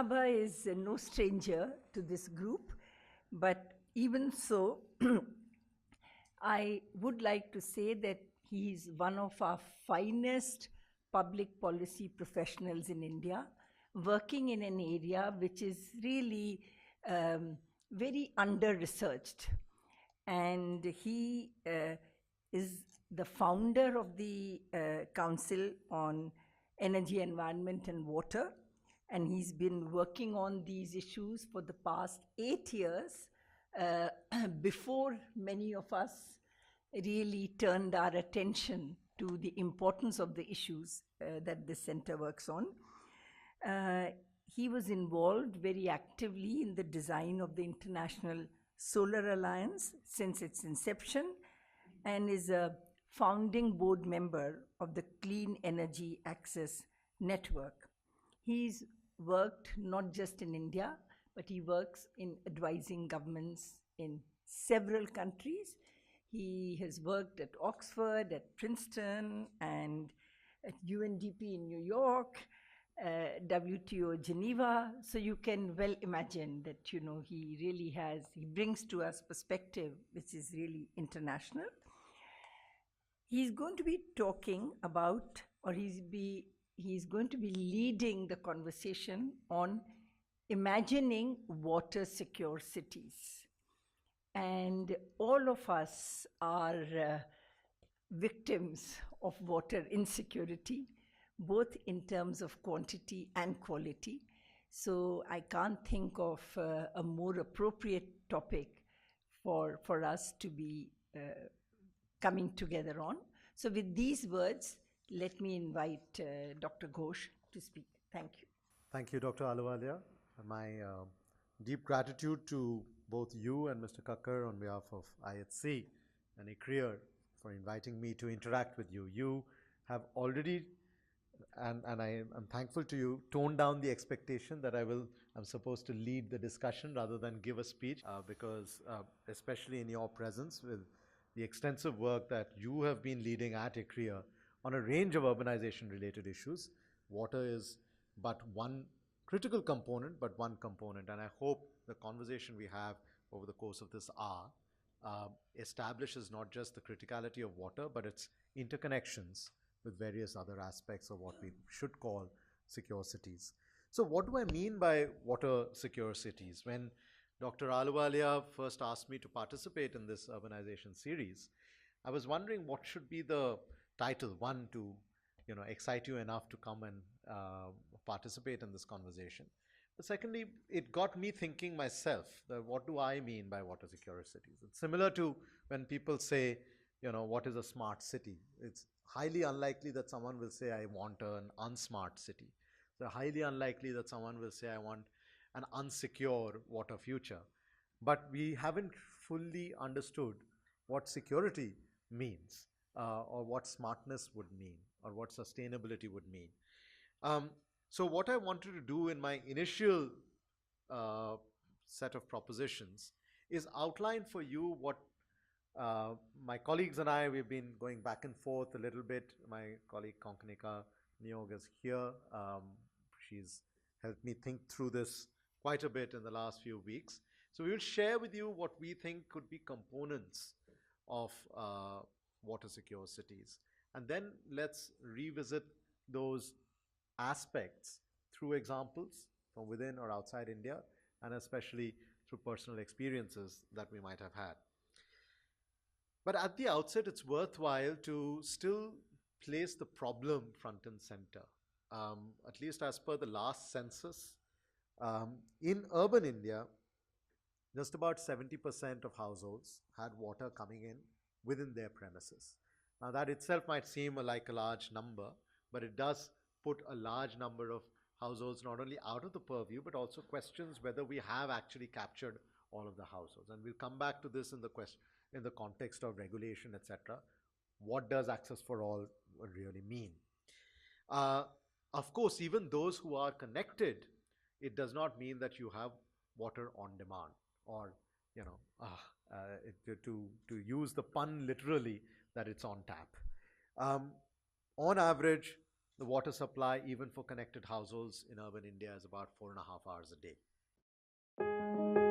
Arunabha is no stranger to this group, but even so, I would like to say that he is one of our finest public policy professionals in India, working in an area which is really very under-researched. And he is the founder of the Council on Energy, Environment and Water. And he's been working on these issues for the past 8 years, before many of us really turned our attention to the importance of the issues that the center works on. He was involved very actively in the design of the International Solar Alliance since its inception, and is a founding board member of the Clean Energy Access Network. He's worked not just in India, but he works in advising governments in several countries. He has worked at Oxford, at Princeton, and at UNDP in New York, WTO Geneva. So you can well imagine that, he really he brings to us perspective which is really international. He's going to be talking about, or he's going to be leading the conversation on imagining water secure cities. And all of us are victims of water insecurity, both in terms of quantity and quality. So I can't think of a more appropriate topic for us to be coming together on. So with these words, let me invite Dr. Ghosh to speak. Thank you. Thank you, Dr. Ahluwalia. My deep gratitude to both you and Mr. Kakkar on behalf of IHC and ICRIER for inviting me to interact with you. You have already, and I'm thankful to you, toned down the expectation that I'm supposed to lead the discussion rather than give a speech, because especially in your presence with the extensive work that you have been leading at ICRIER on a range of urbanization related issues, water is but one critical component, but one component. And I hope the conversation we have over the course of this hour establishes not just the criticality of water, but its interconnections with various other aspects of what we should call secure cities. So what do I mean by water secure cities? When Dr. Ahluwalia first asked me to participate in this urbanization series, I was wondering what should be the title, one, to excite you enough to come and participate in this conversation. But secondly, it got me thinking myself, that what do I mean by water secure cities? It's similar to when people say, what is a smart city? It's highly unlikely that someone will say, I want an unsmart city. So highly unlikely that someone will say, I want an unsecure water future. But we haven't fully understood what security means, or what smartness would mean, or what sustainability would mean. So what I wanted to do in my initial set of propositions is outline for you what my colleagues and I, we've been going back and forth a little bit. My colleague Konkanika Niyog is here. She's helped me think through this quite a bit in the last few weeks. So we will share with you what we think could be components of water secure cities. And then let's revisit those aspects through examples from within or outside India, and especially through personal experiences that we might have had. But at the outset, it's worthwhile to still place the problem front and center. At least as per the last census, in urban India, just about 70% of households had water coming in within their premises. Now that itself might seem like a large number, but it does put a large number of households not only out of the purview, but also questions whether we have actually captured all of the households. And we'll come back to this in the context of regulation, etc. What does access for all really mean? Of course, even those who are connected, it does not mean that you have water on demand, or to use the pun literally, that it's on tap. On average, The water supply, even for connected households in urban India, is about 4.5 hours a day.